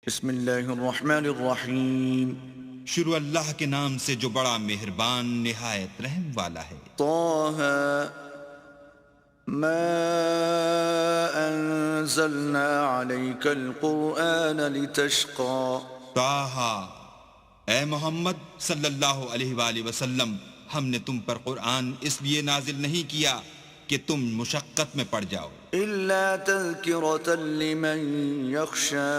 بسم اللہ الرحمن الرحیم شروع اللہ کے نام سے جو بڑا مہربان نہایت رحم والا ہے۔ طه ما انزلنا عليك القرآن لتشقى طٰہٰ، اے محمد صلی اللہ علیہ وآلہ وسلم، ہم نے تم پر قرآن اس لیے نازل نہیں کیا کہ تم مشقت میں پڑ جاؤ، إلا تذكرة لمن يخشى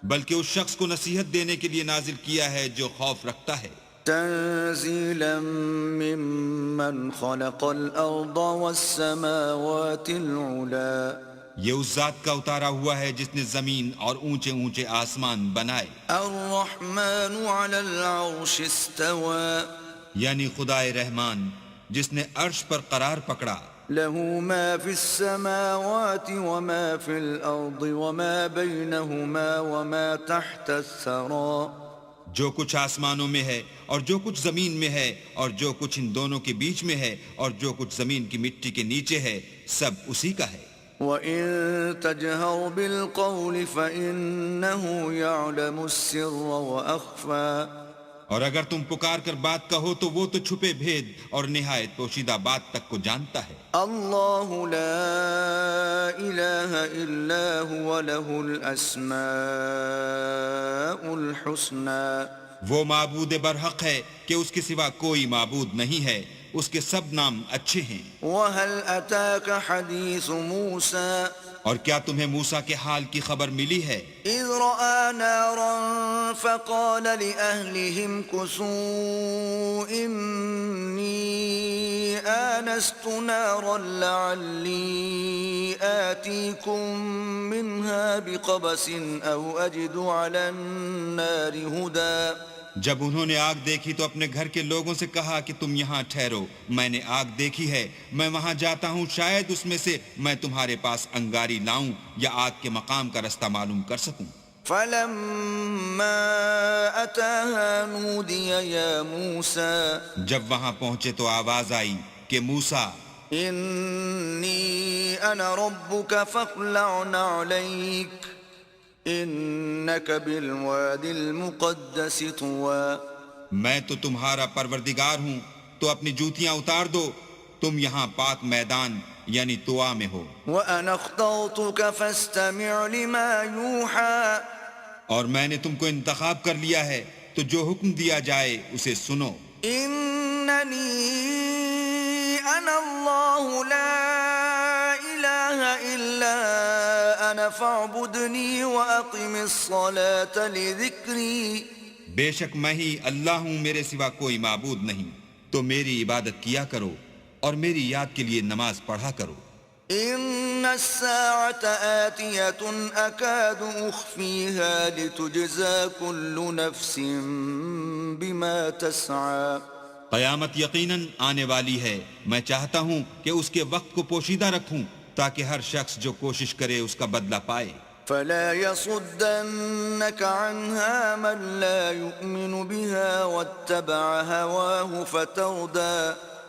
بلکہ اس شخص کو نصیحت دینے کے لیے نازل کیا ہے جو خوف رکھتا ہے۔ تنزيلا ممن خلق الأرض والسماوات العلا یہ اس ذات کا اتارا ہوا ہے جس نے زمین اور اونچے اونچے آسمان بنائے، الرحمن على العرش استوى یعنی خدائے رحمان جس نے عرش پر قرار پکڑا، له ما في السماوات وما في الأرض وما بينهما وما تحت الثرى جو کچھ آسمانوں میں ہے اور جو کچھ زمین میں ہے اور جو کچھ ان دونوں کے بیچ میں ہے اور جو کچھ زمین کی مٹی کے نیچے ہے، سب اسی کا ہے۔ وَإِن تَجْهَرْ بِالْقَوْلِ فَإِنَّهُ يَعْلَمُ السِّرَّ وَأَخْفَى اور اگر تم پکار کر بات کہو تو وہ تو چھپے بھید اور نہایت پوشیدہ بات تک کو جانتا ہے۔ اللہ لا الہ الا هو له الاسماء الحسنى وہ معبود برحق ہے کہ اس کے سوا کوئی معبود نہیں ہے، اس کے سب نام اچھے ہیں۔ وَهَلْ أَتَاكَ حَدِيثُ مُوسَى اور کیا تمہیں موسیٰ کے حال کی خبر ملی ہے؟ إِذْ رَأَى نَارًا فَقَالَ لِأَهْلِهِمْ كُثُوا إِنِّي آنَسْتُ نَارًا لَعَلِّي آتِيكُم مِّنْهَا بِقَبَسٍ أَوْ أَجِدُ عَلَى النَّارِ هُدًى جب انہوں نے آگ دیکھی تو اپنے گھر کے لوگوں سے کہا کہ تم یہاں ٹھہرو، میں نے آگ دیکھی ہے، میں وہاں جاتا ہوں، شاید اس میں سے میں تمہارے پاس انگاری لاؤں یا آگ کے مقام کا رستہ معلوم کر سکوں۔ فَلَمَّا أَتَاهَا نُودِيَ يَا مُوسَى جب وہاں پہنچے تو آواز آئی کہ موسیٰ، إِنِّي أَنَا رَبُّكَ فَاخْلَعْ نَعْلَيْكَ إِنَّكَ بِالْوَادِ الْمُقَدَّسِ طُوًى میں تو تمہارا پروردگار ہوں، تو اپنی جوتیاں اتار دو، تم یہاں پاک میدان یعنی طوا میں ہو، وَأَنَا اخْتَرْتُكَ فَاسْتَمِعْ لِمَا يُوحَى اور میں نے تم کو انتخاب کر لیا ہے، تو جو حکم دیا جائے اسے سنو۔ إِنَّنِي أَنَا اللَّهُ لَا إِلَهَ إِلَّا أَنَا فَاعْبُدْنِي وَأَقِمِ الصَّلَاةَ لِذِكْرِي بے شک میں ہی اللہ ہوں، میرے سوا کوئی معبود نہیں، تو میری عبادت کیا کرو اور میری یاد کے لیے نماز پڑھا کرو۔ إِنَّ السَّاعَةَ آتِيَةٌ أَكَادُ أُخْفِيهَا لِتُجْزَى كُلُّ نَفْسٍ بِمَا تَسْعَى قیامت یقیناً آنے والی ہے، میں چاہتا ہوں کہ اس کے وقت کو پوشیدہ رکھوں تاکہ ہر شخص جو کوشش کرے اس کا بدلہ پائے۔ فَلَا يَصُدَّنَّكَ عَنْهَا مَنْ لَا يُؤْمِنُ بِهَا وَاتَّبَعَ هَوَاهُ فَتَرْدَى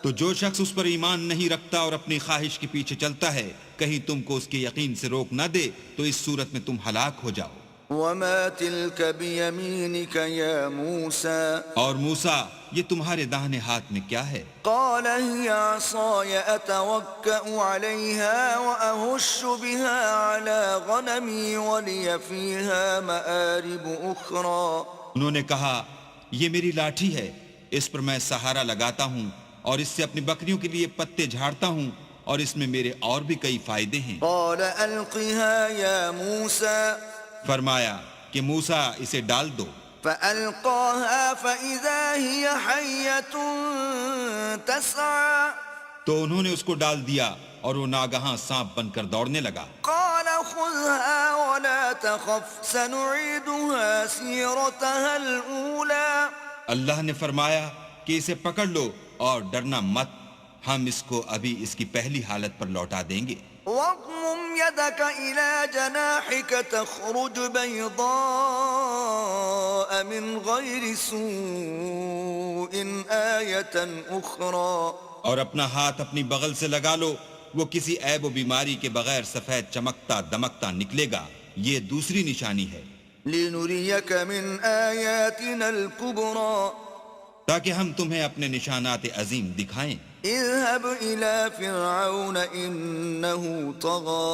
تو جو شخص اس پر ایمان نہیں رکھتا اور اپنی خواہش کے پیچھے چلتا ہے، کہیں تم کو اس کے یقین سے روک نہ دے تو اس صورت میں تم ہلاک ہو جاؤ۔ وَمَا تِلْكَ بِيَمِينِكَ يَا مُوسَى اور موسیٰ، یہ تمہارے داہنے ہاتھ میں کیا ہے؟ قَالَ هِيَ عَصَايَ أَتَوَكَّأُ عَلَيْهَا وَأَهُشُّ بِهَا عَلَى غَنَمِي وَلِيَ فِيهَا مَآرِبُ أُخْرَى انہوں نے کہا، یہ میری لاٹھی ہے، اس پر میں سہارا لگاتا ہوں اور اس سے اپنی بکریوں کے لیے پتے جھاڑتا ہوں، اور اس میں میرے اور بھی کئی فائدے ہیں۔ قَالَ أَلْقِهَا يَا مُوسَى فرمایا کہ موسیٰ اسے ڈال دو۔ فَأَلْقَاهَا فَإِذَا هِيَ حَيَّةٌ تَسْعَى تو انہوں نے اس کو ڈال دیا اور وہ ناگہاں سانپ بن کر دوڑنے لگا۔ قَالَ خُذْهَا وَلَا تَخَفْ سَنُعِيدُهَا سِيرَتَهَا الْأُولَى اللہ نے فرمایا کہ اسے پکڑ لو اور ڈرنا مت، ہم اس کو ابھی اس کی پہلی حالت پر لوٹا دیں گے۔ وَاضْمُمْ يَدَكَ إِلَى جَنَاحِكَ تَخْرُجْ بَيْضَاءَ مِنْ غَيْرِ سُوءٍ آيَةً أُخْرَى اور اپنا ہاتھ اپنی بغل سے لگا لو، وہ کسی عیب و بیماری کے بغیر سفید چمکتا دمکتا نکلے گا، یہ دوسری نشانی ہے۔ لنريك من آياتنا الكبرى تاکہ ہم تمہیں اپنے نشانات عظیم دکھائیں۔ اذهب إلى فرعون إنه طغى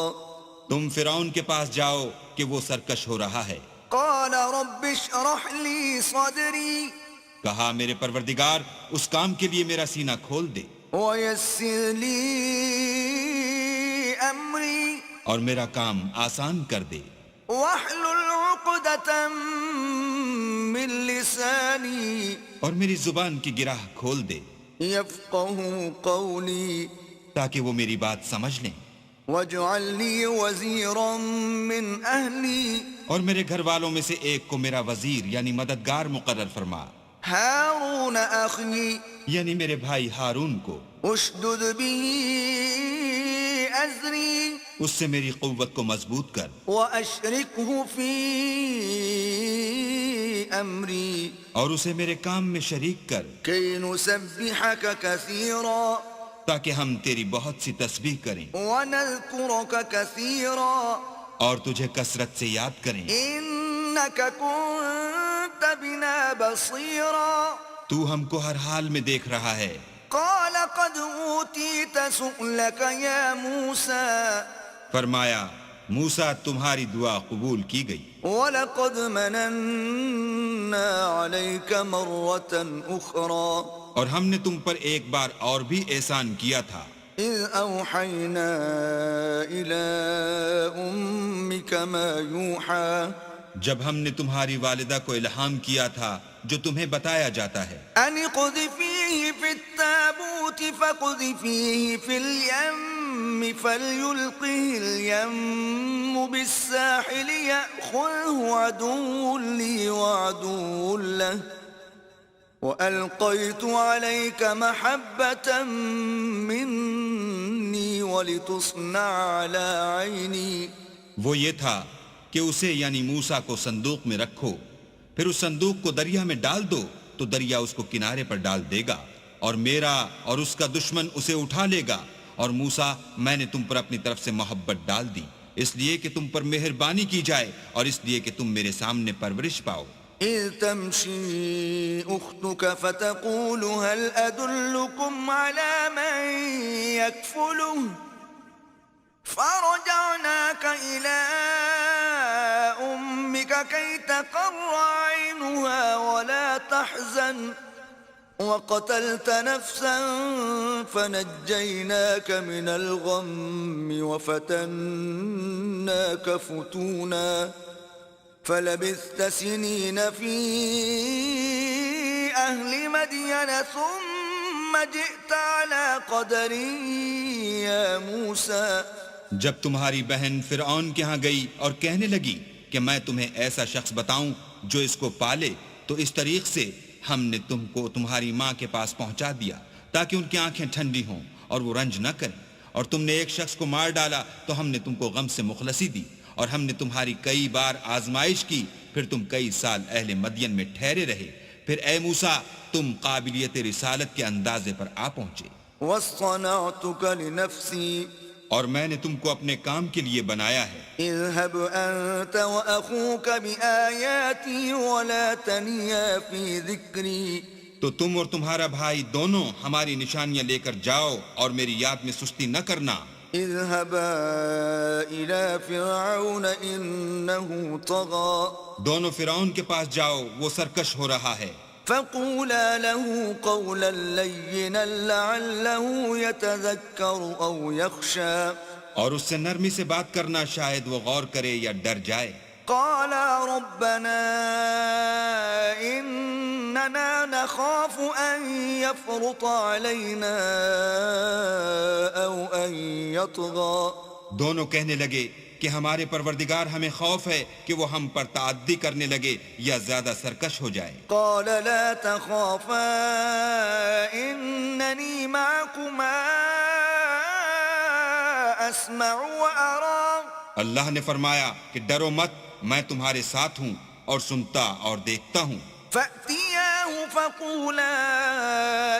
تم فرعون کے پاس جاؤ کہ وہ سرکش ہو رہا ہے۔ قال رب اشرح لي صدري کہا میرے پروردگار اس کام کے لیے میرا سینہ کھول دے ويسر لي أمري اور میرا کام آسان کر دے، واحلل عقدة من لساني اور میری زبان کی گرہ کھول دے يفقه قولي تاکہ وہ میری بات سمجھ لیں، واجعل لي وزيرا من أهلي اور میرے گھر والوں میں سے ایک کو میرا وزیر یعنی مددگار مقرر فرما، هارون أخي یعنی میرے بھائی ہارون کو، اشدد به أزري اس سے میری قوت کو مضبوط کر وأشركه في أمري اور اسے میرے کام میں شریک کر كي نسبحك كثيرا تاکہ ہم تیری بہت سی تسبیح کریں ونذكرك كثيرا اور تجھے کثرت سے یاد کریں، إنك كنت بنا بصيرا تو ہم کو ہر حال میں دیکھ رہا ہے۔ قال قد أوتيت سؤلك يا موسى فرمایا موسیٰ تمہاری دعا قبول کی گئی، وَلَقَدْ مَنَنَّا عَلَيْكَ مَرَّةً أُخْرَى اور ہم نے تم پر ایک بار اور بھی احسان کیا تھا، إِذْ أَوْحَيْنَا إِلَىٰ أُمِّكَ مَا يُوحَىٰ جب ہم نے تمہاری والدہ کو الہام کیا تھا جو تمہیں بتایا جاتا ہے، أَنِ اقْذِفِيهِ فِي التَّابُوتِ فَاقْذِفِيهِ فِي الْيَمِّ فَلْيُلْقِهِ الْيَمُّ بِالسَّاحِلِ يَأْخُذْهُ عَدُوٌّ لِّي وَعَدُوٌّ لَّهُ وَأَلْقَيْتُ عَلَيْكَ مَحَبَّةً مِّنِّي وَلِتُصْنَعَ عَلَىٰ عَيْنِي وہ یہ تھا کہ اسے یعنی موسیٰ کو صندوق میں رکھو، پھر اس صندوق کو دریا میں ڈال دو تو دریا اس کو کنارے پر ڈال دے گا، اور میرا اور اس کا دشمن اسے اٹھا لے گا، اور موسیٰ میں نے تم پر اپنی طرف سے محبت ڈال دی، اس لیے کہ تم پر مہربانی کی جائے اور اس لیے کہ تم میرے سامنے پرورش پاؤ۔ إذ تمشي أختك فتقول هل أدلكم على من يكفله فرجعناك إلى أمك كي تقر عينها ولا تحزن وقتلت نفسا فنجيناك من الغم وفتناك فتونا فلبثت سنين في أهل مدين ثم جئت على قدر يا موسى جب تمہاری بہن فرعون کے ہاں گئی اور کہنے لگی کہ میں تمہیں ایسا شخص بتاؤں جو اس کو پالے، تو اس طریق سے ہم نے تم کو تمہاری ماں کے پاس پہنچا دیا تاکہ ان کی آنکھیں ٹھنڈی ہوں اور وہ رنج نہ کریں، اور تم نے ایک شخص کو مار ڈالا تو ہم نے تم کو غم سے مخلصی دی، اور ہم نے تمہاری کئی بار آزمائش کی، پھر تم کئی سال اہل مدین میں ٹھہرے رہے، پھر اے موسیٰ تم قابلیت رسالت کے اندازے پر آ پہنچے، واصطنعتك لنفسي اور میں نے تم کو اپنے کام کے لیے بنایا ہے، اذهب أنت وأخوك بآياتي ولا تنيا في ذكري تو تم اور تمہارا بھائی دونوں ہماری نشانیاں لے کر جاؤ اور میری یاد میں سستی نہ کرنا۔ اذهبا إلى فرعون إنه طغى دونوں فرعون کے پاس جاؤ، وہ سرکش ہو رہا ہے، فقولا له قولا لينا لعله يتذكر أو يخشى اور اس سے نرمی سے بات کرنا، شاید وہ غور کرے یا ڈر جائے۔ قالا ربنا إننا نخاف أن يفرط علينا أو أن يطغى دونوں کہنے لگے کہ ہمارے پروردگار ہمیں خوف ہے کہ وہ ہم پر تعدی کرنے لگے یا زیادہ سرکش ہو جائے۔ قال لا تخافا إنني معكما أسمع وأرى اللہ نے فرمایا کہ ڈرو مت، میں تمہارے ساتھ ہوں اور سنتا اور دیکھتا ہوں۔ فأتياه فقولا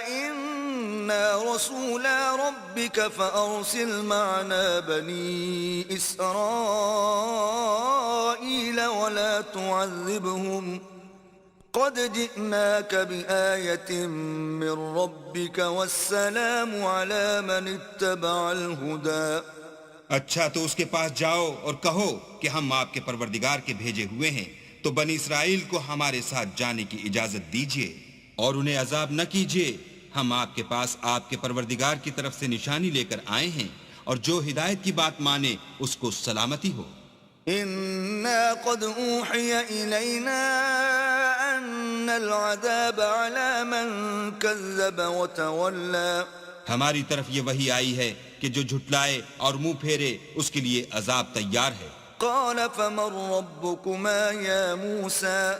إنا رسولا ربك فأرسل معنا بني إسرائيل ولا تعذبهم قد جئناك بآية من ربك والسلام على من اتبع الهدى. اچھا تو اس کے پاس جاؤ اور کہو کہ ہم آپ کے پروردگار کے بھیجے ہوئے ہیں، تو بنی اسرائیل کو ہمارے ساتھ جانے کی اجازت دیجیے اور انہیں عذاب نہ کیجیے. ہم آپ کے پاس آپ کے پروردگار کی طرف سے نشانی لے کر آئے ہیں، اور جو ہدایت کی بات مانے اس کو سلامتی ہو. إنا قد أوحي إلينا أن العذاب على من كذب وتولى. ہماری طرف یہ وحی آئی ہے کہ جو جھٹلائے اور منہ پھیرے اس کے لیے عذاب تیار ہے. قال فمن ربكما يا موسى.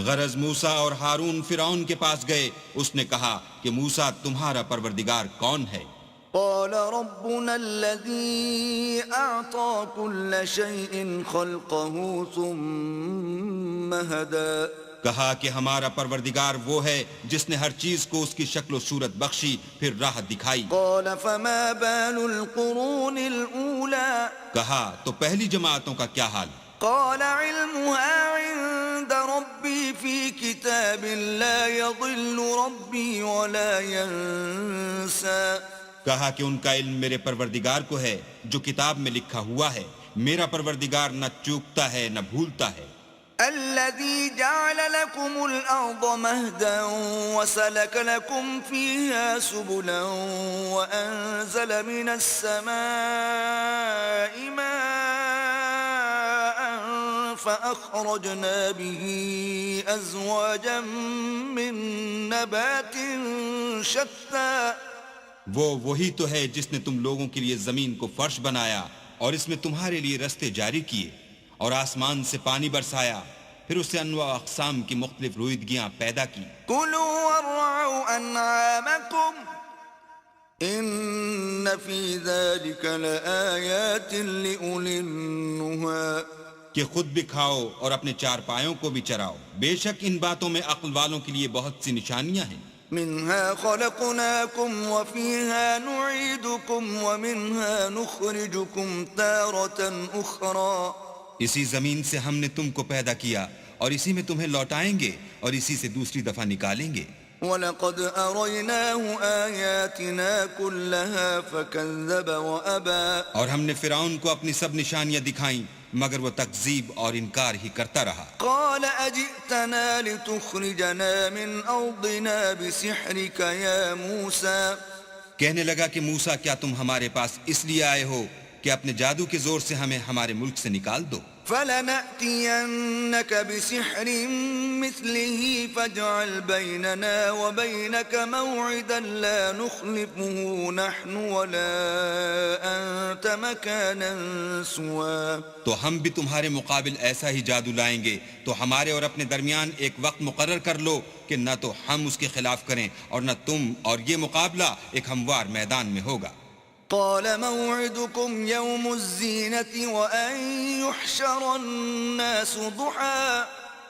غرض موسیٰ اور ہارون فرعون کے پاس گئے. اس نے کہا کہ موسیٰ تمہارا پروردگار کون ہے؟ قال ربنا الذي أعطى كل شيء خلقه ثم هدى. کہا کہ ہمارا پروردگار وہ ہے جس نے ہر چیز کو اس کی شکل و صورت بخشی پھر راہ دکھائی. قال فما بال القرون الأولى. کہا تو پہلی جماعتوں کا کیا حال؟ قال علمها عند ربي في كتاب لا يضل ربي ولا ينسى. کہا کہ ان کا علم میرے پروردگار کو ہے جو کتاب میں لکھا ہوا ہے. میرا پروردگار نہ چوکتا ہے نہ بھولتا ہے. الذي جعل لكم الأرض مهدا وسلك لكم فيها سبلا وأنزل من السماء ماء فأخرجنا به أزواجا من نبات شتى. وہی تو ہے جس نے تم لوگوں کے لیے زمین کو فرش بنایا اور اس میں تمہارے لیے رستے جاری کیے اور آسمان سے پانی برسایا، پھر اس سے انواع اقسام کی مختلف رویدگیاں پیدا کی. كلوا وارعوا أنعامكم إن في ذلك لآيات لأولي النهى. کہ خود بھی کھاؤ اور اپنے چارپایوں کو بھی چراؤ، بے شک ان باتوں میں عقل والوں کے لیے بہت سی نشانیاں ہیں. منها خلقناكم وفيها نعيدكم ومنها نخرجكم تارة أخرى. اسی زمین سے ہم نے تم کو پیدا کیا اور اسی میں تمہیں لوٹائیں گے اور اسی سے دوسری دفعہ نکالیں گے. وَلَقَدْ أَرَيْنَاهُ آيَاتِنَا كُلَّهَا فَكَذَّبَ وَأَبَى. اور ہم نے فرعون کو اپنی سب نشانیاں دکھائیں مگر وہ تکذیب اور انکار ہی کرتا رہا. قال أجئتنا لتخرجنا من أرضنا بسحرك يا موسى. کہنے لگا کہ موسیٰ کیا تم ہمارے پاس اس لیے آئے ہو کہ اپنے جادو کے زور سے ہمیں ہمارے ملک سے نکال دو؟ فلنأتينك بسحر مثله فاجعل بيننا وبينك موعدا لا نخلفه نحن ولا أنت مكانا سوى. تو ہم بھی تمہارے مقابل ایسا ہی جادو لائیں گے، تو ہمارے اور اپنے درمیان ایک وقت مقرر کر لو کہ نہ تو ہم اس کے خلاف کریں اور نہ تم، اور یہ مقابلہ ایک ہموار میدان میں ہوگا. قال موعدكم يوم الزينة وأن يحشر الناس ضحى.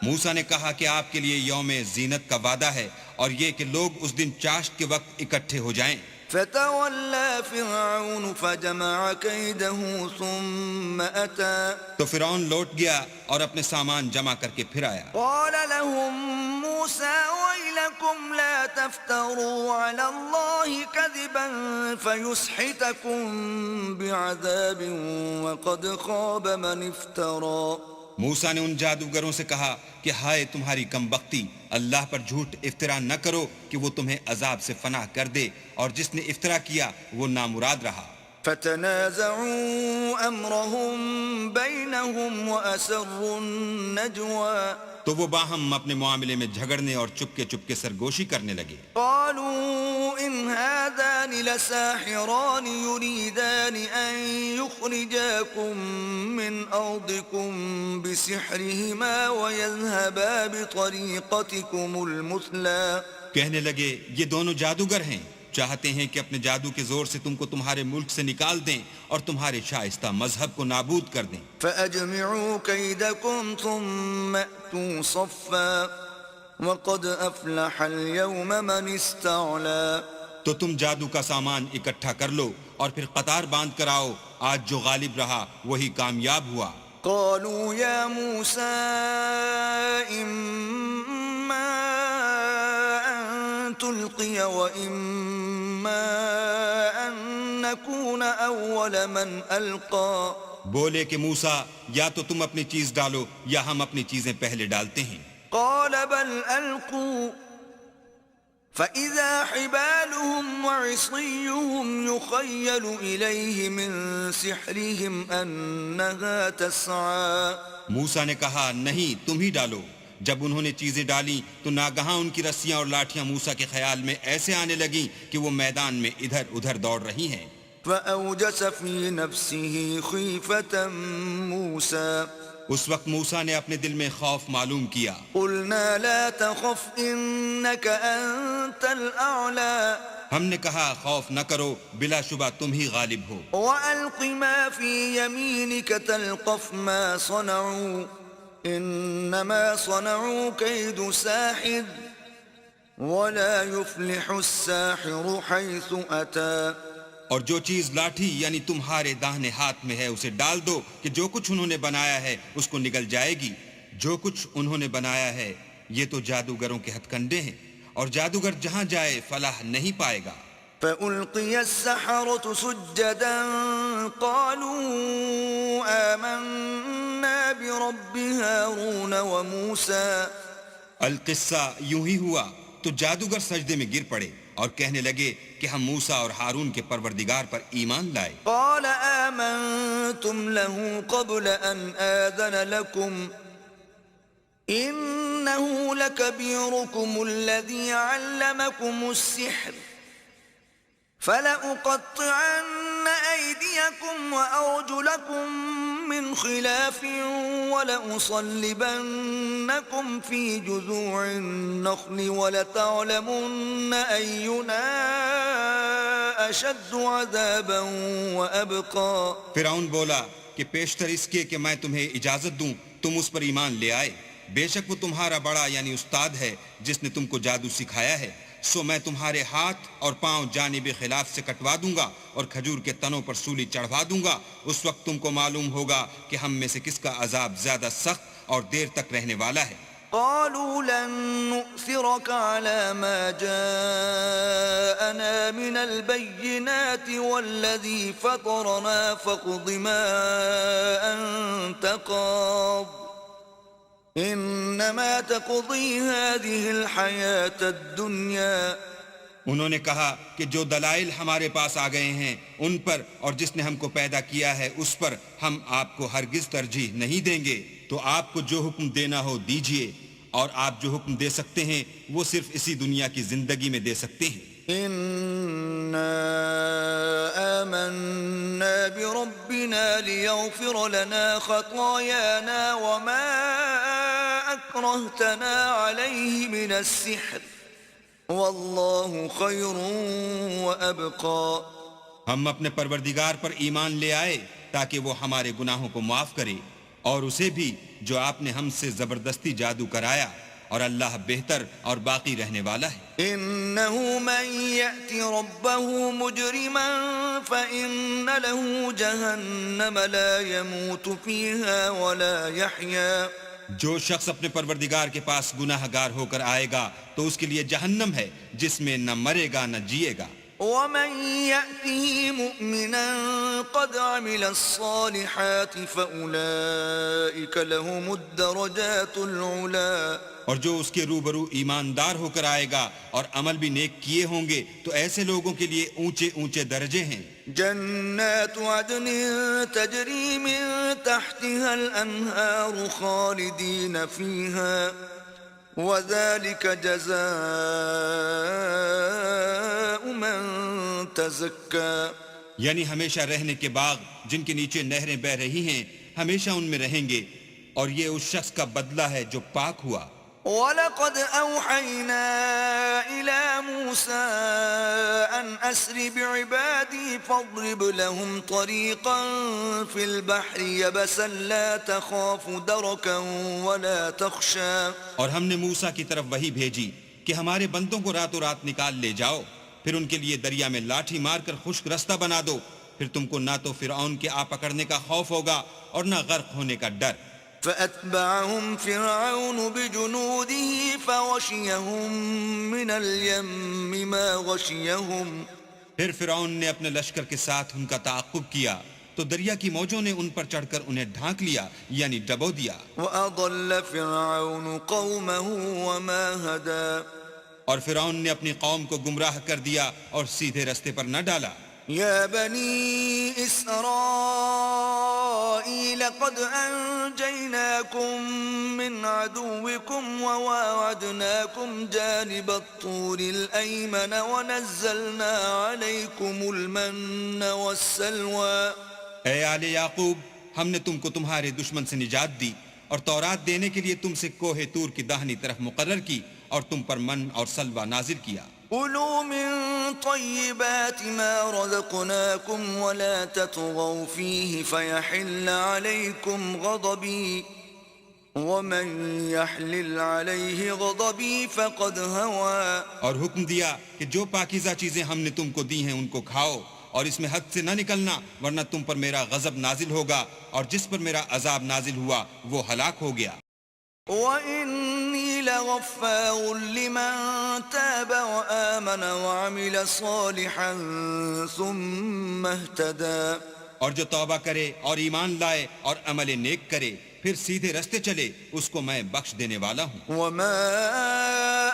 موسیٰ نے کہا کہ آپ کے لیے یوم زینت کا وعدہ ہے اور یہ کہ لوگ اس دن چاشت کے وقت اکٹھے ہو جائیں. فتولى فرعون فجمع كيده ثم أتى. تو فرعون لوٹ گیا اور اپنے سامان جمع کر کے پھر آیا. قال لهم موسى ويلكم لا تفتروا على الله كذبا فيسحتكم بعذاب وقد خاب من افترى. موسیٰ نے ان جادوگروں سے کہا کہ ہائے تمہاری کم بختی، اللہ پر جھوٹ افطرا نہ کرو کہ وہ تمہیں عذاب سے فنا کر دے، اور جس نے افطرا کیا وہ نامراد رہا. فتنازعوا امرهم بينهم واسروا النجوى. تو وہ باہم اپنے معاملے میں جھگڑنے اور چپکے چپکے سرگوشی کرنے لگے. قالوا ان هذان لساحران يريدان ان يخرجاكم من ارضكم بسحرهما ويذهبا بطريقتكم المثلى. کہنے لگے یہ دونوں جادوگر ہیں، چاہتے ہیں کہ اپنے جادو کے زور سے تم کو تمہارے ملک سے نکال دیں اور تمہارے شائستہ مذہب کو نابود کر دیں. فأجمعوا كيدكم ثم أتوا صفا وقد أفلح اليوم من استعلى. تو تم جادو کا سامان اکٹھا کر لو اور پھر قطار باندھ کر آؤ، آج جو غالب رہا وہی کامیاب ہوا۔ قالوا يا موسى إما أن تلقي وإما أن نكون أول من ألقى بولے کہ موسیٰ یا تو تم اپنی چیز ڈالو یا ہم اپنی چیزیں پہلے ڈالتے ہیں۔ قال بل ألقوا فإذا حبالهم وعصيهم يخيل إليه من سحرهم أنها تسعى۔ موسیٰ نے کہا نہیں تم ہی ڈالو۔ جب انہوں نے چیزیں ڈالی تو ناگہاں ان کی رسیاں اور لاٹھیاں موسیٰ کے خیال میں ایسے آنے لگیں کہ وہ میدان میں ادھر ادھر دوڑ رہی ہیں۔ فأوجس في نفسه خيفة موسى اس وقت موسیٰ نے اپنے دل میں خوف معلوم کیا۔ قلنا لا تخف إنك أنت الأعلى ہم نے کہا خوف نہ کرو، بلا شبہ تم ہی غالب ہو۔ وألق ما في يمينك تلقف ما صنعوا إنما صنعوا كيد ساحر ولا يفلح الساحر حيث أتى۔ اور جو چیز لاٹھی یعنی تمہارے داہنے ہاتھ میں ہے اسے ڈال دو کہ جو کچھ انہوں نے بنایا ہے اس کو نگل جائے گی۔ جو کچھ انہوں نے بنایا ہے یہ تو جادوگروں کے ہتھ کنڈے ہیں، اور جادوگر جہاں جائے فلاح نہیں پائے گا۔ فألقي السحرة سجدا قالوا آمنا برب هارون وموسى۔ القصہ یوں ہی ہوا تو جادوگر سجدے میں گر پڑے اور کہنے لگے کہ ہم موسیٰ اور ہارون کے پروردگار پر ایمان لائے۔ قال آمنتم له قبل أن آذن لكم إنه لكبيركم الذي علمكم السحر فلأقطعن أيديكم وأرجلكم من خلاف ولأصلبنكم في جذوع النخل ولتعلمن أينا أشد عذابا وأبقى۔ فرعون بولا کہ پیشتر اس کے کہ میں تمہیں اجازت دوں تم اس پر ایمان لے آئے، بے شک وہ تمہارا بڑا یعنی استاد ہے جس نے تم کو جادو سکھایا ہے، سو میں تمہارے ہاتھ اور پاؤں جانب خلاف سے کٹوا دوں گا اور کھجور کے تنوں پر سولی چڑھوا دوں گا۔ اس وقت تم کو معلوم ہوگا کہ ہم میں سے کس کا عذاب زیادہ سخت اور دیر تک رہنے والا ہے۔ قالوا لن نؤثرك على ما جاءنا من البينات والذي فطرنا فاقض ما أنت قاض إنما تقضي هذه الحياة الدنيا۔ انہوں نے کہا کہ جو دلائل ہمارے پاس آ گئے ہیں ان پر اور جس نے ہم کو پیدا کیا ہے اس پر ہم آپ کو ہرگز ترجیح نہیں دیں گے، تو آپ کو جو حکم دینا ہو دیجئے، اور آپ جو حکم دے سکتے ہیں وہ صرف اسی دنیا کی زندگی میں دے سکتے ہیں۔ إنا آمنا بربنا ليغفر لنا خطايانا وما أكرهتنا عليه من السحر والله خير وأبقى۔ ہم اپنے پروردگار پر ایمان لے آئے تاکہ وہ ہمارے گناہوں کو معاف کرے، اور اسے بھی جو آپ نے ہم سے زبردستی جادو کرایا، اور اللہ بہتر اور باقی رہنے والا ہے۔ إنه من يأتي ربه مجرما فإن له جهنم لا يموت فيها ولا يحيا۔ جو شخص اپنے پروردگار کے پاس گناہ گار ہو کر آئے گا تو اس کے لیے جہنم ہے جس میں نہ مرے گا نہ جیے گا۔ ومن يأته مؤمنا قد عمل الصالحات فأولئك لهم الدرجات العلا۔ اور جو اس کے روبرو ایماندار ہو کر آئے گا اور عمل بھی نیک کیے ہوں گے تو ایسے لوگوں کے لیے اونچے اونچے درجے ہیں۔ جنات عدن تجری من تحتها الانہار خالدین فیہا وذلك جزاء من تزکا۔ یعنی ہمیشہ رہنے کے باغ جن کے نیچے نہریں بہ رہی ہیں، ہمیشہ ان میں رہیں گے، اور یہ اس شخص کا بدلہ ہے جو پاک ہوا۔ وَلَقَدْ أَوْحَيْنَا إِلَى مُوسَىٰ أَنْ أَسْرِ بِعِبَادِي فَاضْرِبْ لَهُمْ طَرِيقًا فِي الْبَحْرِ يَبَسًا لَا تَخَافُ دَرَكًا وَلَا تَخْشَىٰ۔ اور ہم نے موسیٰ کی طرف وحی بھیجی کہ ہمارے بندوں کو راتوں رات نکال لے جاؤ پھر ان کے لیے دریا میں لاٹھی مار کر خشک رستہ بنا دو، پھر تم کو نہ تو فرعون کے آ پکڑنے کا خوف ہوگا اور نہ غرق ہونے کا ڈر۔ فأتبعهم فرعون بجنوده فغشيهم من اليم ما غشيهم پھر فرعون نے اپنے لشکر کے ساتھ ان کا تعاقب کیا تو دریا کی موجوں نے ان پر چڑھ کر انہیں ڈھانک لیا، یعنی ڈبو دیا۔ وأضل فرعون قومه وما هدى اور فرعون نے اپنی قوم کو گمراہ کر دیا اور سیدھے رستے پر نہ ڈالا۔ يا بني إسرائيل قد أنجيناكم من عدوكم وواعدناكم جانب الطور الأيمن ونزلنا عليكم المن والسلوى۔ اے آل یعقوب، ہم نے تم کو تمہارے دشمن سے نجات دی اور تورات دینے کے لیے تم سے کوہ طور کی داہنی طرف مقرر کی اور تم پر من اور سلوہ نازل کیا۔ كلوا من طيبات ما رزقناكم ولا تطغوا فيه فيحل عليكم غضبي ومن يحلل عليه غضبي فقد هوى۔ اور حکم دیا کہ جو پاکیزہ چیزیں ہم نے تم کو دی ہیں ان کو کھاؤ اور اس میں حد سے نہ نکلنا، ورنہ تم پر میرا غضب نازل ہوگا، اور جس پر میرا عذاب نازل ہوا وہ ہلاک ہو گیا۔ وَإِنِّي لَغَفَّارٌ لِمَن تَابَ وَآمَنَ وَعَمِلَ صَالِحًا ثُمَّ اهْتَدَى۔ اور جو توبہ کرے اور ایمان لائے اور عمل نیک کرے پھر سیدھے رستے چلے، اس کو میں بخش دینے والا ہوں۔ وَمَا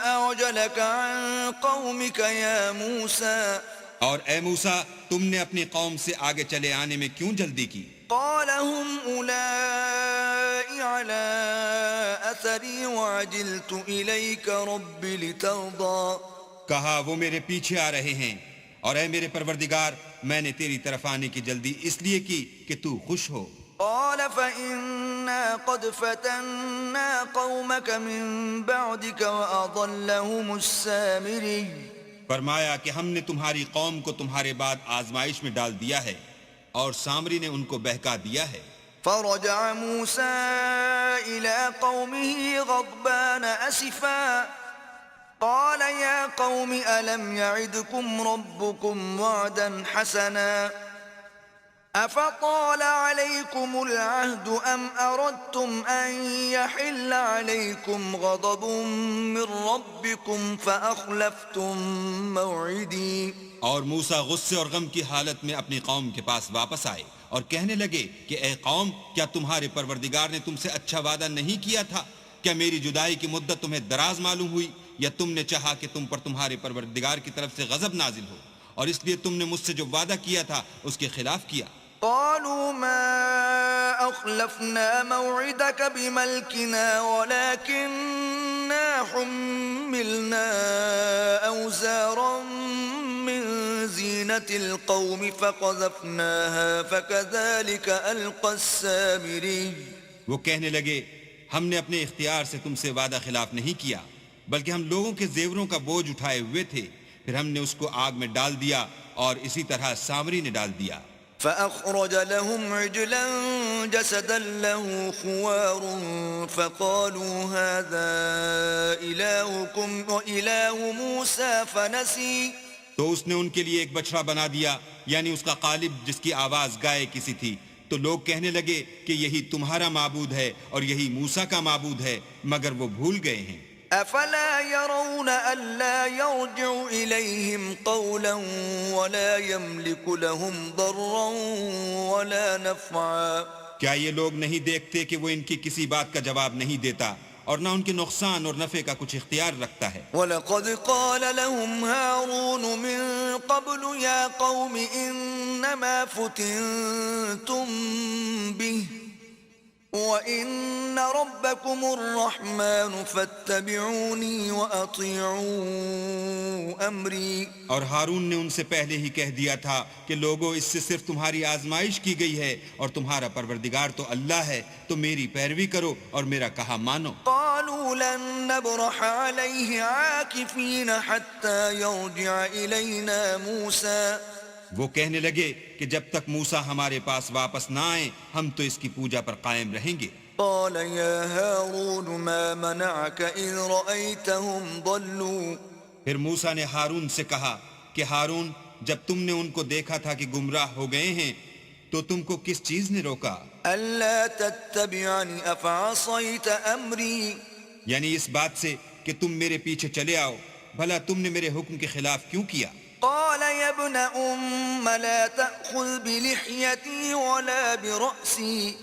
أَعْجَلَكَ عَن قَوْمِكَ يَا مُوسَى۔ اور اے موسیٰ، تم نے اپنی قوم سے آگے چلے آنے میں کیوں جلدی کی؟ قَالَ هُمْ أُولَاءِ عَلَىٰ أَثَرِي وَعَجِلْتُ إِلَيْكَ رَبِّ لِتَرْضَىٰ۔ کہا وہ میرے پیچھے آ رہے ہیں، اور اے میرے پروردگار، میں نے تیری طرف آنے کی جلدی اس لیے کی کہ تو خوش ہو۔ قال فإنا قد فتنا قومك من بعدك وأضلهم السامري۔ فرمایا کہ ہم نے تمہاری قوم کو تمہارے بعد آزمائش میں ڈال دیا ہے اور سامری نے ان کو بہکا دیا ہے۔ فرجع موسى إلى قومه غضبان أسفا قال يا قوم ألم يعدكم ربكم وعدا حسنا أفطال عليكم العهد أم أردتم أن يحل عليكم غضب من ربكم فأخلفتم موعدي۔ اور موسیٰ غصے اور غم کی حالت میں اپنی قوم کے پاس واپس آئے اور کہنے لگے کہ اے قوم، کیا تمہارے پروردگار نے تم سے اچھا وعدہ نہیں کیا تھا؟ کیا میری جدائی کی مدت تمہیں دراز معلوم ہوئی، یا تم نے چاہا کہ تم پر تمہارے پروردگار کی طرف سے غضب نازل ہو اور اس لیے تم نے مجھ سے جو وعدہ کیا تھا اس کے خلاف کیا؟ قالوا ما أخلفنا موعدك بملكنا ولكننا حملنا أوزارا من زينة القوم فقذفناها فكذلك ألقى السامري۔ وہ کہنے لگے ہم نے اپنے اختیار سے تم سے وعدہ خلاف نہیں کیا، بلکہ ہم لوگوں کے زیوروں کا بوجھ اٹھائے ہوئے تھے، پھر ہم نے اس کو آگ میں ڈال دیا اور اسی طرح سامری نے ڈال دیا۔ فأخرج لهم عجلا جسدا له خوار فقالوا هذا إلهكم وإله موسى فنسي۔ تو اس نے ان کے لیے ایک بچڑا بنا دیا، یعنی اس کا قالب جس کی آواز گائے کسی تھی، تو لوگ کہنے لگے کہ یہی تمہارا معبود ہے اور یہی موسیٰ کا معبود ہے، مگر وہ بھول گئے ہیں۔ أفلا يرون ألا يرجع إليهم قولا ولا يملك لهم ضرا ولا نفعا۔ کیا یہ لوگ نہیں دیکھتے کہ وہ ان کی کسی بات کا جواب نہیں دیتا اور نہ ان کے نقصان اور نفع کا کچھ اختیار رکھتا ہے؟ وَلَقَدْ قَالَ لَهُمْ هَارُونُ مِن قَبْلُ يَا قَوْمِ إِنَّمَا فُتِنْتُمْ بِهِ وَإِنَّ رَبَّكُمُ الرَّحْمَنُ فَاتَّبِعُونِي وَأَطِيعُوا أَمْرِي۔ اور ہارون نے ان سے پہلے ہی کہہ دیا تھا کہ لوگوں، اس سے صرف تمہاری آزمائش کی گئی ہے اور تمہارا پروردگار تو اللہ ہے، تو میری پیروی کرو اور میرا کہا مانو۔ قالوا لن نبرح عليه عاكفين حتى يرجع إلينا موسى۔ وہ کہنے لگے کہ جب تک موسیٰ ہمارے پاس واپس نہ آئیں ہم تو اس کی پوجا پر قائم رہیں گے۔ قال يا هارون ما منعك إذ رأيتهم ضلوا۔ پھر موسیٰ نے ہارون سے کہا کہ کہ ہارون جب تم نے ان کو دیکھا تھا کہ گمراہ ہو گئے ہیں تو تم کو کس چیز نے روکا؟ ألا تتبعني أفعصيت أمري یعنی اس بات سے کہ تم میرے پیچھے چلے آؤ، بھلا تم نے میرے حکم کے خلاف کیوں کیا؟ قال يا ابن أم لا تأخذ بلحيتي ولا برأسي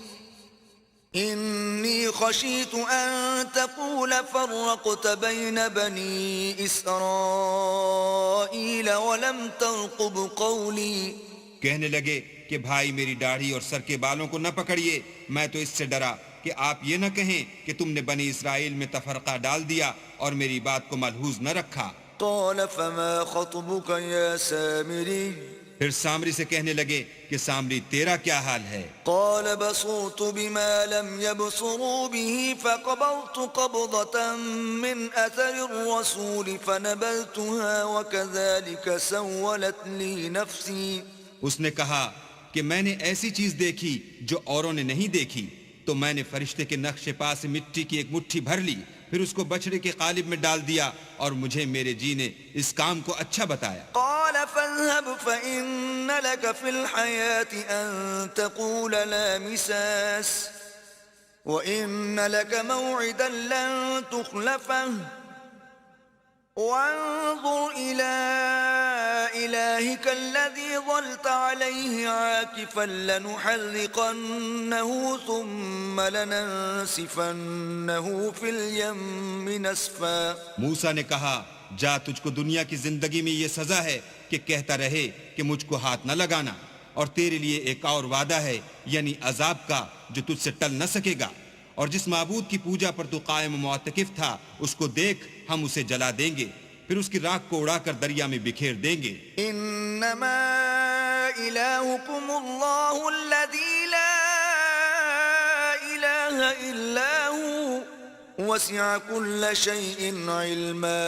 إني خشيت أن تقول فرقت بين بني إسرائيل ولم ترقب قولي. کہنے لگے کہ بھائی میری داڑھی اور سر کے بالوں کو نہ پکڑیے، میں تو اس سے ڈرا کہ آپ یہ نہ کہیں کہ تم نے بنی اسرائیل میں تفرقہ ڈال دیا اور میری بات کو ملحوظ نہ رکھا. قال فما خطبك يا سامري پھر سامری سے کہنے لگے کہ سامری تیرا کیا حال ہے؟ قال بصرت بما لم يبصروا به فقبضت قبضة من أثر الرسول فنبذتها وكذلك سولت لي نفسي. اس نے کہا کہ میں نے ایسی چیز دیکھی جو اوروں نے نہیں دیکھی، تو میں نے فرشتے کے نقش پا سے مٹی کی ایک مٹھی بھر لی، پھر اس کو بچڑے کے قالب میں ڈال دیا، اور مجھے میرے جی نے اس کام کو اچھا بتایا. قال فاذهب فإن لك في الحياة أن تقول لا مساس وإن لك موعدا لن تخلفه وانظر إلى إلهك الذي ظلت عليه عاكفا لنحرقنه ثم لننسفنه في اليم نسفا. موسیٰ نے کہا جا، تجھ کو دنیا کی زندگی میں یہ سزا ہے کہ کہتا رہے کہ مجھ کو ہاتھ نہ لگانا، اور تیرے لیے ایک اور وعدہ ہے یعنی عذاب کا جو تجھ سے ٹل نہ سکے گا، اور جس معبود کی پوجا پر تو قائم و معتکف تھا اس کو دیکھ، ہم اسے جلا دیں گے، پھر اس کی راکھ کو اڑا کر دریا میں بکھیر دیں گے. انما الہکم اللہ الذی لا الہ الا ہو وسع کل شیء علما.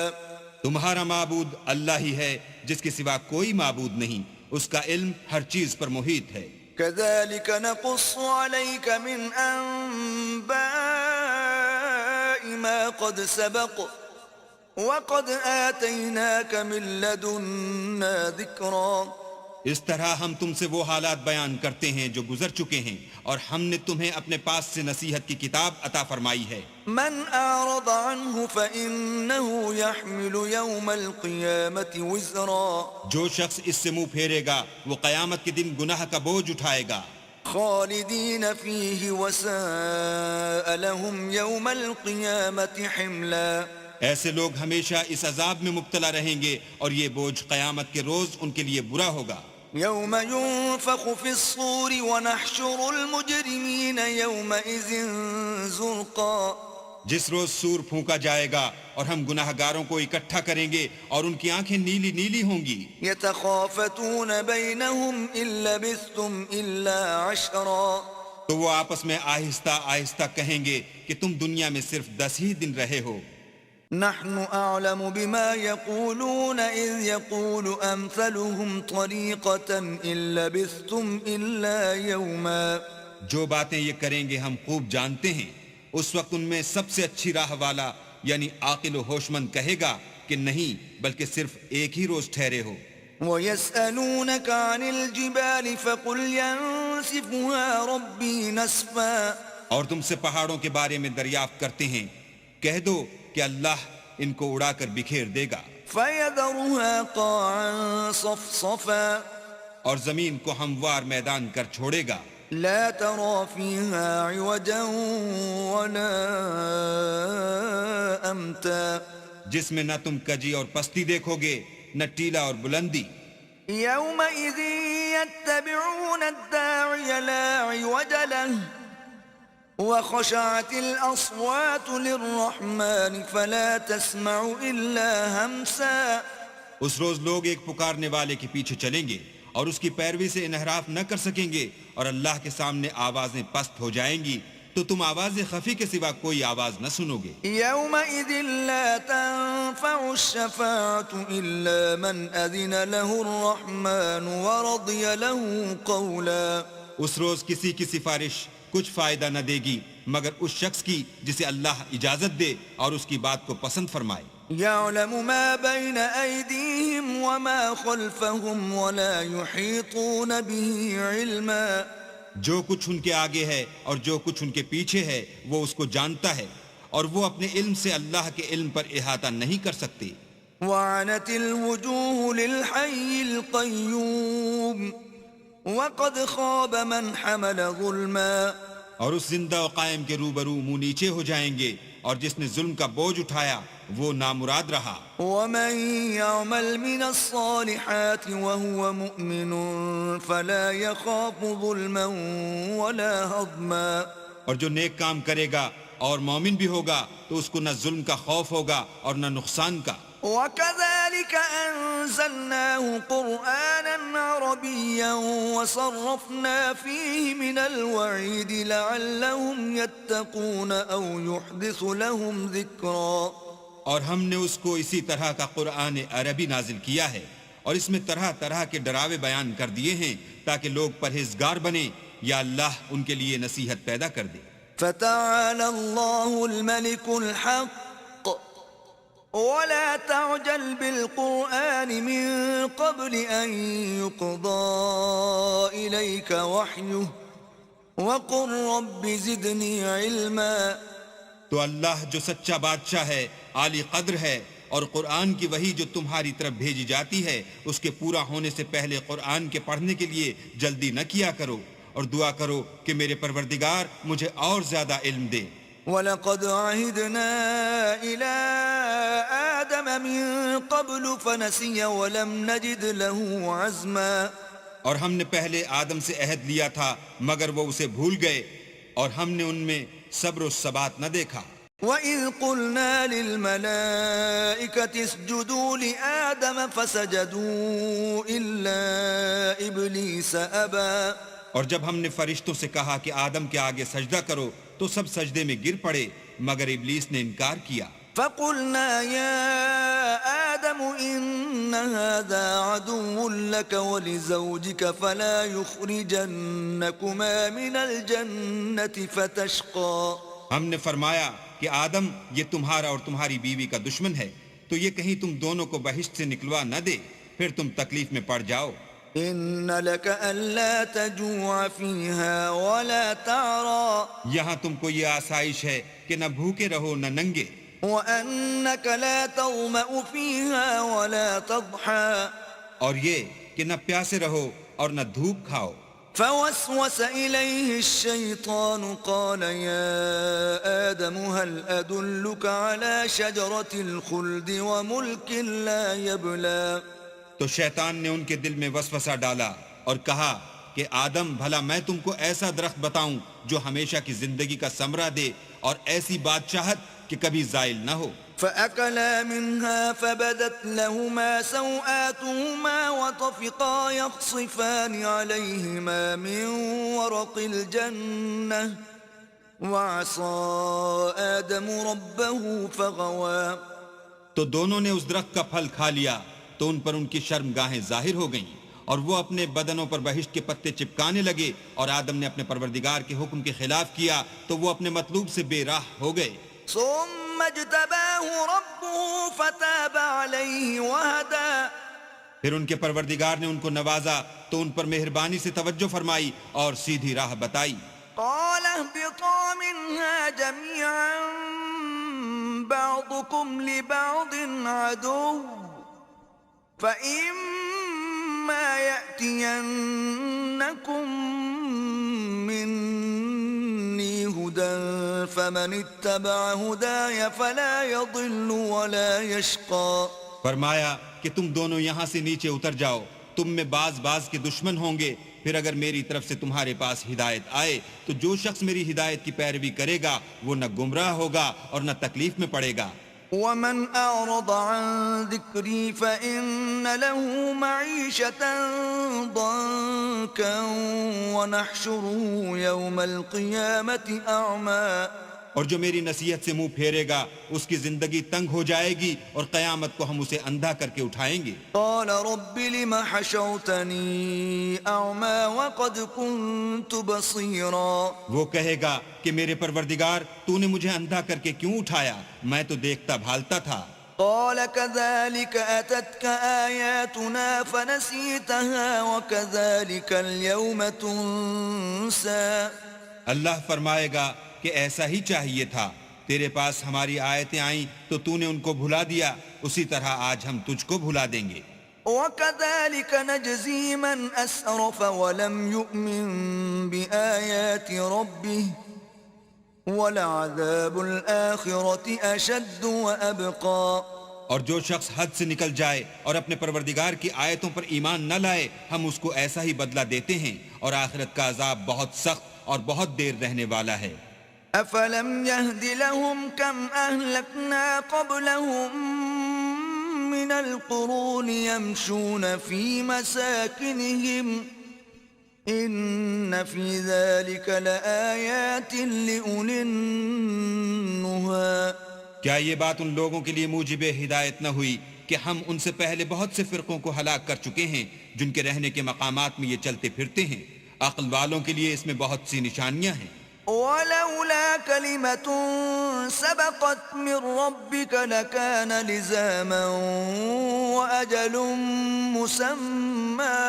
تمہارا معبود اللہ ہی ہے جس کے سوا کوئی معبود نہیں، اس کا علم ہر چیز پر محیط ہے. كذلك نقص عليك من أنباء ما قد سبق وقد آتيناك من لدنا ذكرا. اس طرح ہم تم سے وہ حالات بیان کرتے ہیں جو گزر چکے ہیں، اور ہم نے تمہیں اپنے پاس سے نصیحت کی کتاب عطا فرمائی ہے. من أعرض عنه فإنه يحمل يوم القيامة وزرا. جو شخص اس سے منہ پھیرے گا وہ قیامت کے دن گناہ کا بوجھ اٹھائے گا. خالدين فيه وساء لهم يوم القيامة حملا. ایسے لوگ ہمیشہ اس عذاب میں مبتلا رہیں گے اور یہ بوجھ قیامت کے روز ان کے لیے برا ہوگا. يوم ينفخ في الصور ونحشر المجرمين يومئذ زرقا. جس روز سور پھونکا جائے گا اور ہم گناہ گاروں کو اکٹھا کریں گے اور ان کی آنکھیں نیلی نیلی ہوں گی. يتخافتون بينهم إن لبثتم إلا عشرا. تو وہ آپس میں آہستہ آہستہ کہیں گے کہ تم دنیا میں صرف 10 ہی دن رہے ہو. نحن أعلم بما يقولون إذ يقول أمثلهم طريقة إن لبثتم إلا يوما. جو باتیں یہ کریں گے ہم خوب جانتے ہیں. اس وقت ان میں سب سے اچھی راہ والا یعنی عاقل و ہوشمند کہے گا کہ نہیں بلکہ صرف ایک ہی روز ٹھہرے ہو. ويسألونك عن الجبال فقل ينسفها ربي نسفا. اور تم سے پہاڑوں کے بارے میں دریافت کرتے ہیں، کہہ دو کہ اللہ ان کو اڑا کر بکھیر دے گا. فيذرها قاعا صفصفا. اور زمین کو ہموار میدان کر چھوڑے گا. لا ترى فيها عوجا ولا أمتا. جس میں نہ تم کجی اور پستی دیکھو گے نہ ٹیلا اور بلندی. يومئذ يتبعون الداعي لا عوج له وخشعت الأصوات للرحمن فلا تسمع إلا همسا. اس روز لوگ ایک پکارنے والے کے پیچھے چلیں گے اور اس کی پیروی سے انحراف نہ کر سکیں گے، اور اللہ کے سامنے آوازیں پست ہو جائیں گی تو تم آواز خفی کے سوا کوئی آواز نہ سنو گے. يومئذ لا تنفع الشفاعة إلا من أذن له الرحمن ورضي له قولا. اس روز کسی کی سفارش کچھ فائدہ نہ دے گی مگر اس شخص کی جسے اللہ اجازت دے اور اس کی بات کو پسند فرمائے. يعلم ما بين أيديهم وما خلفهم ولا يحيطون به علما جو کچھ ان کے آگے ہے اور جو کچھ ان کے پیچھے ہے وہ اس کو جانتا ہے، اور وہ اپنے علم سے اللہ کے علم پر احاطہ نہیں کر سکتے۔ وعنت الوجوه للحي القيوم وقد خاب من حمل ظلما اور اس زندہ و قائم کے روبرو منہ نیچے ہو جائیں گے، اور جس نے ظلم کا بوجھ اٹھایا وہ نامراد رہا۔ ومن يعمل من الصالحات وهو مؤمن فلا يخاف ظلما ولا هضما اور جو نیک کام کرے گا اور مومن بھی ہوگا تو اس کو نہ ظلم کا خوف ہوگا اور نہ نقصان کا۔ وكذلك أنزلناه قرآنا عربيا وصرفنا فيه من الوعيد لعلهم يتقون أو يحدث لهم ذكرا اور ہم نے اس کو اسی طرح کا قرآن عربی نازل کیا ہے، اور اس میں طرح طرح کے ڈراوے بیان کر دیے ہیں تاکہ لوگ پرہیزگار بنیں یا اللہ ان کے لیے نصیحت پیدا کر دے۔ فتعالى الله الملك الحق ولا تعجل بالقرآن من قبل أن يقضى إليك وحيه وقل رب زدني علما۔ تو اللہ جو سچا بادشاہ ہے، عالی قدر ہے، اور قرآن کی وحی جو تمہاری طرف بھیجی جاتی ہے اس کے پورا ہونے سے پہلے قرآن کے پڑھنے کے لیے جلدی نہ کیا کرو، اور دعا کرو کہ میرے پروردگار مجھے اور زیادہ علم دے۔ وَلَقَدْ عَهِدْنَا إِلَىٰ آدَمَ مِن قَبْلُ فَنَسِيَ وَلَمْ نَجِدْ لَهُ عَزْمًا۔ اور ہم نے پہلے آدم سے عہد لیا تھا مگر وہ اسے بھول گئے، اور ہم نے ان میں صبر و ثبات نہ دیکھا۔ وَإِذْ قُلْنَا لِلْمَلَائِكَةِ اسْجُدُوا لِآدَمَ فَسَجَدُوا إِلَّا إِبْلِيسَ أَبَىٰ۔ اور جب ہم نے فرشتوں سے کہا کہ آدم کے آگے سجدہ کرو تو سب سجدے میں گر پڑے مگر ابلیس نے انکار کیا۔ فَقُلْنَا يَا آدَمُ إِنَّ هَذَا عَدُوٌّ لَكَ وَلِزَوْجِكَ فَلَا يُخْرِجَنَّكُمَا مِنَ الْجَنَّةِ فَتَشْقَىٰ۔ ہم نے فرمایا کہ آدم یہ تمہارا اور تمہاری بیوی کا دشمن ہے، تو یہ کہیں تم دونوں کو بہشت سے نکلوا نہ دے، پھر تم تکلیف میں پڑ جاؤ۔ إِنَّ لَكَ أَلَّا تَجُوعَ فِيهَا وَلَا تَعْرَىٰ۔ یہاں تم کو یہ آسائش ہے کہ نہ بھوکے رہو نہ ننگے، وَأَنَّكَ لَا تَظْمَأُ فِيهَا وَلَا تَضْحَىٰ۔ اور یہ کہ نہ پیاسے رہو اور نہ دھوپ کھاؤ۔ فوسوس إليه الشيطان قال يا آدم هل أدلك على شجرة الخلد وملك لا يبلى۔ تو شیطان نے ان کے دل میں وسوسہ ڈالا اور کہا کہ آدم بھلا میں تم کو ایسا درخت بتاؤں جو ہمیشہ کی زندگی کا ثمرہ دے اور ایسی بادشاہت کہ کبھی زائل نہ ہو۔ فأكلا منها فبدت لهما سوآتهما وطفقا يخصفان عليهما من ورق الجنة وعصى آدم ربه فغوى۔ تو دونوں نے اس درخت کا پھل کھا لیا تو ان پر ان کی شرمگاہیں ظاہر ہو گئیں، اور وہ اپنے بدنوں پر بہشت کے پتے چپکانے لگے، اور آدم نے اپنے پروردگار کے حکم کے خلاف کیا تو وہ اپنے مطلوب سے بے راہ ہو گئے۔ ثم اجتباه ربه فتاب عليه وهدى۔ پھر ان کے پروردگار نے ان کو نوازا تو ان پر مہربانی سے توجہ فرمائی اور سیدھی راہ بتائی۔ قال اهبطا منها جميعا بعضكم لبعض عدو فإما يأتينكم مني هدى فمن اتبع هداي فلا يضل ولا يشقى۔ فرمایا کہ تم دونوں یہاں سے نیچے اتر جاؤ، تم میں بعض کے دشمن ہوں گے، پھر اگر میری طرف سے تمہارے پاس ہدایت آئے تو جو شخص میری ہدایت کی پیروی کرے گا وہ نہ گمراہ ہوگا اور نہ تکلیف میں پڑے گا۔ ومن أعرض عن ذكري فإن له معيشة ضنكا ونحشره يوم القيامة أعمى۔ اور جو میری نصیحت سے منہ پھیرے گا اس کی زندگی تنگ ہو جائے گی اور قیامت کو ہم اسے اندھا کر کے اٹھائیں گے۔ قال رب لم حشوتني أعمى وقد كنت بصيرا۔ وہ کہے گا کہ میرے پروردگار تو نے مجھے اندھا کر کے کیوں اٹھایا، میں تو دیکھتا بھالتا تھا۔ قال كذلك أتتك آياتنا فنسيتها وكذلك اليوم تنسى. اللہ فرمائے گا کہ ایسا ہی چاہیے تھا، تیرے پاس ہماری آیتیں آئیں تو تو نے ان کو بھلا دیا، اسی طرح آج ہم تجھ کو بھلا دیں گے. وكذلك نجزي من أسرف ولم يؤمن بآيات ربه ولعذاب الآخرة أشد وأبقى. اور جو شخص حد سے نکل جائے اور اپنے پروردگار کی آیتوں پر ایمان نہ لائے، ہم اس کو ایسا ہی بدلہ دیتے ہیں، اور آخرت کا عذاب بہت سخت اور بہت دیر رہنے والا ہے. أفلم يهد لهم كم أهلكنا قبلهم من القرون يمشون في مساكنهم إن في ذلك لآيات لأولي النهى. کیا یہ بات ان لوگوں کے لیے موجب ہدایت نہ ہوئی کہ ہم ان سے پہلے بہت سے فرقوں کو ہلاک کر چکے ہیں جن کے رہنے کے مقامات میں یہ چلتے پھرتے ہیں؟ عقل والوں کے لیے اس میں بہت سی نشانیاں ہیں. ولولا كلمة سبقت من ربك لكان لزاما وأجل مسمى.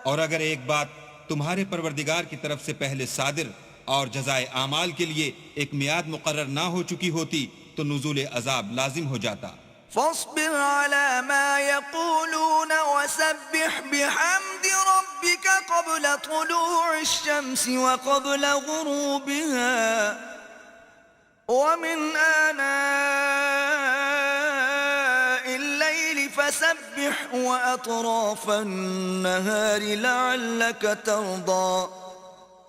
اور اگر ایک بات تمہارے پروردگار کی طرف سے پہلے صادر اور جزائے اعمال کے لیے ایک میعاد مقرر نہ ہو چکی ہوتی تو نزول عذاب لازم ہو جاتا. فاصبر على ما يقولون وسبح بحمد ربك قبل طلوع الشمس وقبل غروبها ومن آناء الليل فسبح وأطراف النهار لعلك ترضى.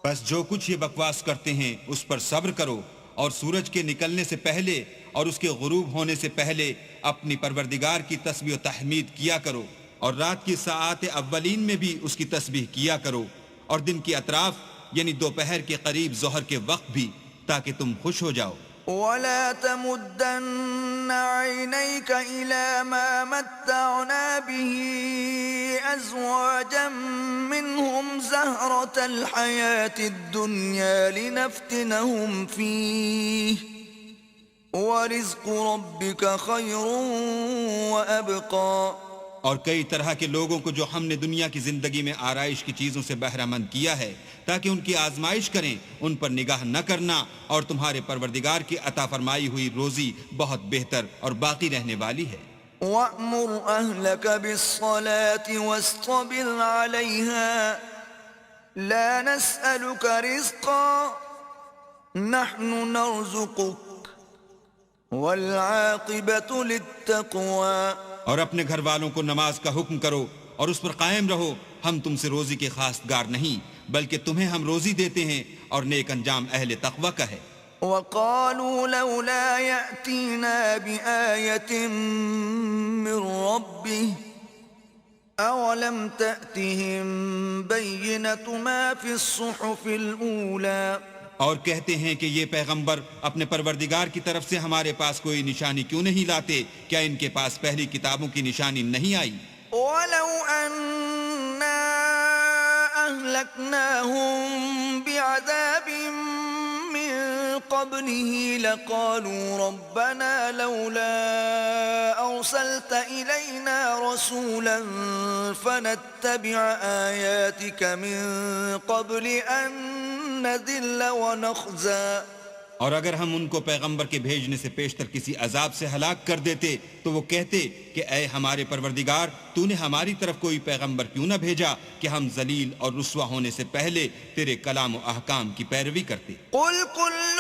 بس جو کچھ یہ بکواس کرتے ہیں اس پر صبر کرو، اور سورج کے نکلنے سے پہلے اور اس کے غروب ہونے سے پہلے اپنی پروردگار کی تسبیح و تحمید کیا کرو، اور رات کی ساعات اولین میں بھی اس کی تسبیح کیا کرو، اور دن کی اطراف یعنی دوپہر کے قریب ظہر کے وقت بھی، تاکہ تم خوش ہو جاؤ. ولا تمدن عينيك إلى ما متعنا به أزواجا منهم زهرة الحياة الدنيا لنفتنهم فيه ورزق ربك خير وأبقى. اور کئی طرح کے لوگوں کو جو ہم نے دنیا کی زندگی میں آرائش کی چیزوں سے بہرہ مند کیا ہے تاکہ ان کی آزمائش کریں، ان پر نگاہ نہ کرنا، اور تمہارے پروردگار کی عطا فرمائی ہوئی روزی بہت بہتر اور باقی رہنے والی ہے. وَأْمُرْ أَهْلَكَ بِالصَّلَاةِ وَاسْطَبِرْ عَلَيْهَا لَا نَسْأَلُكَ رِزْقًا نَحْنُ نَرْزُقُكَ وَالْعَاقِبَةُ لِلتَّقْوَى. اور اپنے گھر والوں کو نماز کا حکم کرو اور اس پر قائم رہو، ہم تم سے روزی کے خواستگار نہیں بلکہ تمہیں ہم روزی دیتے ہیں، اور نیک انجام اہل تقوی کا ہے. وَقَالُوا لَوْلَا يَأْتِينَا بِآيَةٍ مِّن رَّبِّهِ أَوَلَمْ تَأْتِهِم بَيِّنَةُ مَا فِي الصُّحُفِ الْأُولَى. اور کہتے ہیں کہ یہ پیغمبر اپنے پروردگار کی طرف سے ہمارے پاس کوئی نشانی کیوں نہیں لاتے؟ کیا ان کے پاس پہلی کتابوں کی نشانی نہیں آئی؟ وَلَوْ أَنَّا أَهْلَكْنَاهُم بِعَذَابٍ مِّن قَبْلِهِ لَقَالُوا رَبَّنَا لَوْلَا أَرْسَلْتَ إِلَيْنَا رَسُولًا فَنَتَّبِعَ آيَاتِكَ مِن قَبْلِ أَن نَّذِلَّ وَنَخْزَىٰ. اور اگر ہم ان کو پیغمبر کے بھیجنے سے پیشتر کسی عذاب سے ہلاک کر دیتے تو وہ کہتے کہ اے ہمارے پروردگار، تو نے ہماری طرف کوئی پیغمبر کیوں نہ بھیجا کہ ہم ذلیل اور رسوا ہونے سے پہلے تیرے کلام و احکام کی پیروی کرتے. قُلْ كُلٌّ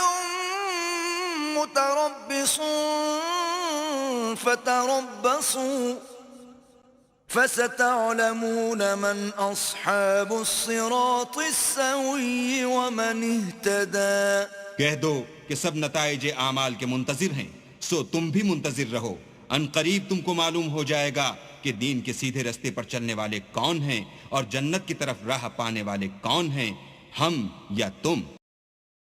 مُّتَرَبِّصٌ فَتَرَبَّصُوا فَسَتَعْلَمُونَ مَنْ أَصْحَابُ الصِّرَاطِ السَّوِيِّ وَمَنِ اهْتَدَىٰ. کہہ دو کہ سب نتائج اعمال کے منتظر ہیں، سو تم بھی منتظر رہو. ان قریب تم کو معلوم ہو جائے گا کہ دین کے سیدھے رستے پر چلنے والے کون ہیں اور جنت کی طرف راہ پانے والے کون ہیں، ہم یا تم.